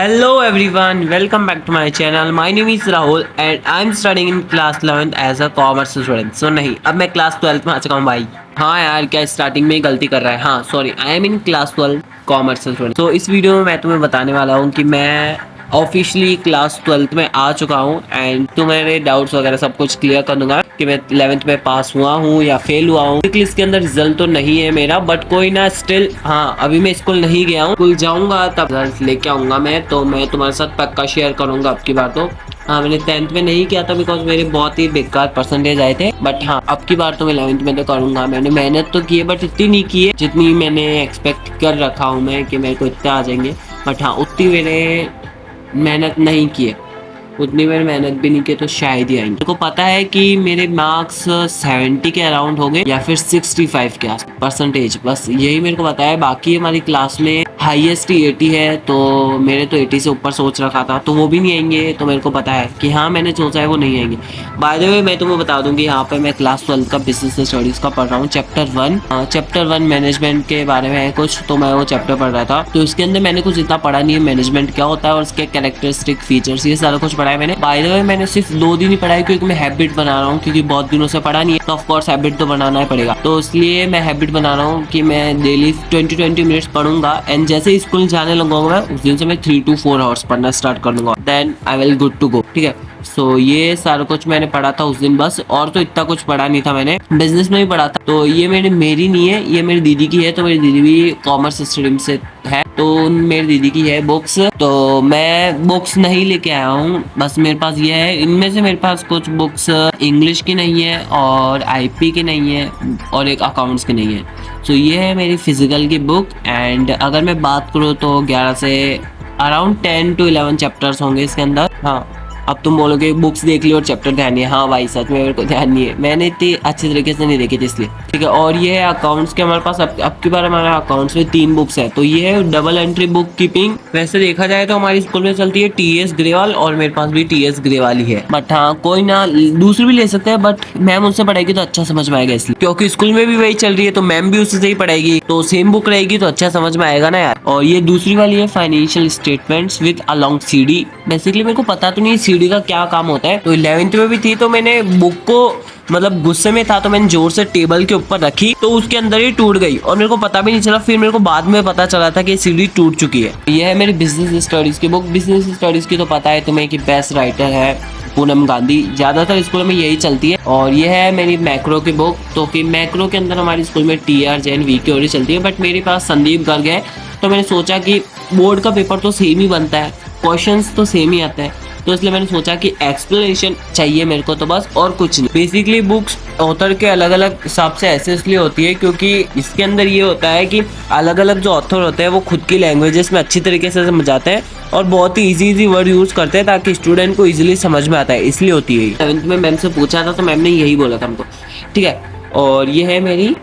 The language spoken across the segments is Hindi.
Hello everyone, welcome back to my channel. My name is Rahul and I'm studying in class 11th as a commerce student. So नहीं, अब मैं क्लास 12th में आ चुका हूँ भाई। हाँ यार, क्या स्टार्टिंग में ही गलती कर रहा है। हाँ sorry, I am in class 12 commerce student. तो इस वीडियो में मैं तुम्हें बताने वाला हूँ कि मैं ऑफिशियली क्लास 12th में आ चुका हूँ एंड तुम्हारे डाउट्स वगैरह सब कुछ क्लियर कर दूंगा कि मैं 11th में पास हुआ हूँ या फेल हुआ हूँ। इसके अंदर रिजल्ट तो नहीं है मेरा, बट कोई ना, स्टिल हाँ अभी मैं स्कूल नहीं गया हूँ। स्कूल जाऊंगा तब रिजल्ट लेके आऊंगा मैं, तो मैं तुम्हारे साथ पक्का शेयर करूंगा अब की बार। तो हाँ, मैंने 10th में नहीं किया था बिकॉज मेरे बहुत ही बेकार परसेंटेज आए थे, बट हाँ अब की बार तो मैं 11th में तो करूंगा। मैंने मेहनत तो की है बट इतनी नहीं की है जितनी मैंने एक्सपेक्ट कर रखा हूँ मैं कि मेरे को इतने आ जाएंगे, बट हाँ उतनी मैंने मेहनत नहीं की है। उतनी मैंने मेहनत भी नहीं की तो शायद ही आएंगे। मेरे को पता है कि मेरे मार्क्स 70 के अराउंड हो गए या फिर 65 के आस परसेंटेज, बस यही मेरे को पता है। बाकी हमारी क्लास में हाईएस्ट ही 80 है, तो मैंने तो 80 से ऊपर सोच रखा था, तो वो भी नहीं आएंगे। तो मेरे को पता है कि हाँ मैंने सोचा है वो नहीं आएंगे। बाय द वे मैं तुम्हें बता दूं कि यहाँ पे मैं क्लास 12 का बिजनेस स्टडीज का पढ़ रहा हूँ, चैप्टर 1 मैनेजमेंट के बारे में है कुछ, तो मैं वो चैप्टर पढ़ रहा था। तो इसके अंदर मैंने कुछ इतना पढ़ा नहीं है, मैनेजमेंट क्या होता है और उसके कैरेक्टरिस्टिक फीचर्स, ये सारा कुछ पढ़ा है मैंने। बाय द वे मैंने सिर्फ 2 दिन ही पढ़ा है क्योंकि मैं हैबिट बना रहा हूँ, क्योंकि बहुत दिनों से पढ़ा नहीं है, तो ऑफकोर्स हैबिट तो बनाना ही पड़ेगा। तो इसलिए मैं हैबिट बना रहा हूँ कि मैं डेली 20 मिनट्स पढ़ूंगा एंड जैसे ही स्कूल जाने लगूंगा उस दिन से मैं 3 to 4 आवर्स पढ़ना स्टार्ट कर दूंगा, then I will good to go. ठीक है, सो ये सारा कुछ मैंने पढ़ा था उस दिन बस, और तो इतना कुछ पढ़ा नहीं था। मैंने बिजनेस में भी पढ़ा था। तो ये मेरी नहीं है, ये मेरी दीदी की है। तो मेरी दीदी भी कॉमर्स स्ट्रीम से है, तो मेरी दीदी की है बुक्स। तो मैं बुक्स नहीं लेके आया हूँ, बस मेरे पास ये है। इनमें से मेरे पास कुछ बुक्स इंग्लिश की नहीं है और आईपी की नहीं है और एक अकाउंट्स की नहीं है। सो ये है मेरी फिजिकल की बुक। एंड अगर मैं बात करूँ तो 11 से अराउंड 10 to 11 चैप्टर्स होंगे इसके अंदर। हाँ, अब तुम बोलोगे बुक्स देख ली और चैप्टर ध्यान नहीं है। हाँ भाई सच में मेरे को ध्यान नहीं है, मैंने इतनी अच्छी तरीके से नहीं देखी थी इसलिए। ठीक है, और ये है अकाउंट्स के हमारे पास अब की बार हमारे अकाउंट्स में 3 बुक्स है। तो ये है डबल एंट्री बुक कीपिंग। वैसे देखा जाए तो हमारी स्कूल में चलती है टीएस ग्रेवाल और मेरे पास भी टीएस ग्रेवाल ही है, बट हाँ कोई ना, दूसरी भी ले सकते हैं, बट मैम उससे पढ़ाएगी तो अच्छा समझ में आएगा इसलिए, क्योंकि स्कूल में भी वही चल रही है तो मैम भी उसी से ही पढ़ाएगी, तो सेम बुक रहेगी तो अच्छा समझ में आएगा ना यार। और ये दूसरी वाली है financial statements with along CD. Basically मेरे को पता तो नहीं सीडी का क्या काम होता है, तो 11th में भी थी, तो मैंने बुक को मतलब गुस्से में था तो मैंने जोर से टेबल के ऊपर रखी तो उसके अंदर ही टूट गई और मेरे को पता भी नहीं चला। फिर मेरे को बाद में पता चला था कि सीडी टूट चुकी है। यह है मेरी बिजनेस स्टडीज की बुक। बिजनेस स्टडीज की तो पता है तुम्हें कि बेस्ट राइटर है पूनम गांधी, ज्यादातर स्कूलों में यही चलती है। और ये है मेरी मैक्रो की बुक। तो कि मैक्रो के अंदर हमारे स्कूल में टीआर जैन वीके और चलती है, बट मेरे पास संदीप गर्ग है, तो मैंने सोचा कि बोर्ड का पेपर तो सेम ही बनता है, क्वेश्चंस तो सेम ही आते हैं, तो इसलिए मैंने सोचा कि एक्सप्लेनेशन चाहिए मेरे को, तो बस और कुछ नहीं। बेसिकली बुक्स ऑथर के अलग अलग हिसाब से ऐसे इसलिए होती है क्योंकि इसके अंदर ये होता है कि अलग अलग जो ऑथर होते हैं वो खुद की लैंग्वेजेस में अच्छी तरीके से समझाते हैं और बहुत ही इजी वर्ड यूज करते हैं ताकि स्टूडेंट को इजीली समझ में आता है, इसलिए होती है। 7th में मैम से पूछा था तो मैम ने यही बोला था हमको। ठीक है, और ये है मेरी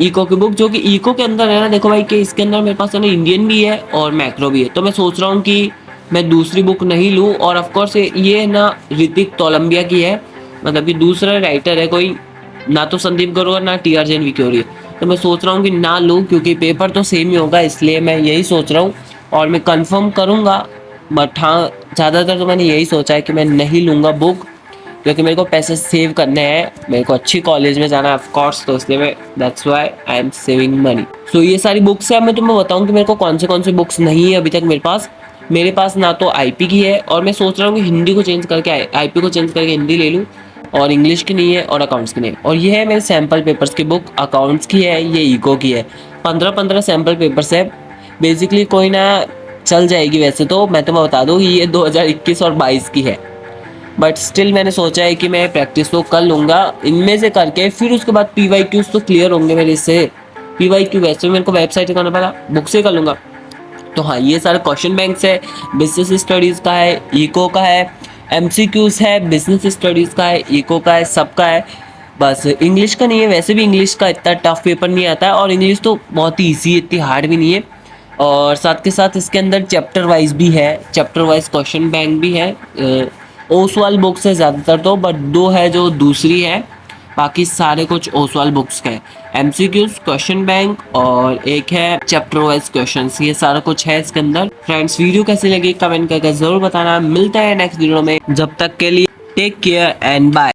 इको की बुक, जो कि इको के अंदर है ना, देखो भाई कि इसके अंदर मेरे पास है ना इंडियन भी है और मैक्रो भी है। तो मैं सोच रहा हूँ कि मैं दूसरी बुक नहीं लूँ, और ऑफकोर्स ये ना ऋतिक तोलंबिया की है, मतलब कि दूसरा राइटर है कोई, ना तो संदीप गरोवर ना टीआर जैन विक्योरी। तो मैं सोच रहा हूँ कि ना लूँ क्योंकि पेपर तो सेम ही होगा, इसलिए मैं यही सोच रहा हूँ और मैं कंफर्म करूँगा। बट हाँ ज़्यादातर तो मैंने यही सोचा है कि मैं नहीं लूँगा बुक क्योंकि मेरे को पैसे सेव करने हैं, मेरे को अच्छी कॉलेज में जाना है ऑफकोर्स, तो इसलिए मैं that's why I am saving money. So ये सारी बुक्स है। मैं तुम्हें बताऊँ कि मेरे को कौन से बुक्स नहीं है अभी तक मेरे पास ना तो आईपी की है, और मैं सोच रहा हूँ कि हिंदी को चेंज करके आईपी को चेंज करके हिंदी ले लूँ, और इंग्लिश की नहीं है और अकाउंट्स की नहीं है। और ये है मेरे सैम्पल पेपर्स की बुक, अकाउंट्स की है, ये इको की है। 15 सैम्पल पेपर्स है। बेसिकली कोई ना चल जाएगी। वैसे तो मैं तुम्हें बता दूँ ये 2021 और 22 की है, बट स्टिल मैंने सोचा है कि मैं प्रैक्टिस तो कर लूँगा इनमें से करके, फिर उसके बाद PYQs तो क्लियर होंगे मेरे इससे। PYQ वैसे मेरे को वेबसाइट से करना पड़ा, बुक से कर लूँगा। तो हाँ ये सारे क्वेश्चन बैंक्स है, बिजनेस स्टडीज़ का है, इको का है, MCQs है, बिजनेस स्टडीज़ का है, इको का है, सबका है। बस इंग्लिश का नहीं है, वैसे भी इंग्लिश का इतना टफ पेपर नहीं आता है, और इंग्लिश तो बहुत ही ईजी, इतनी हार्ड भी नहीं है। और साथ के साथ इसके अंदर चैप्टर वाइज भी है, चैप्टर वाइज क्वेश्चन बैंक भी है। ओसवाल बुक्स है ज़्यादातर तो, बट 2 है जो दूसरी है, बाकी सारे कुछ ओसवाल बुक्स का है। एमसीक्यूज, क्वेश्चन बैंक और एक है चैप्टर वाइज क्वेश्चंस। ये सारा कुछ है इसके अंदर। फ्रेंड्स वीडियो कैसी लगी कमेंट करके जरूर बताना। मिलता है नेक्स्ट वीडियो में, जब तक के लिए टेक केयर एंड बाय।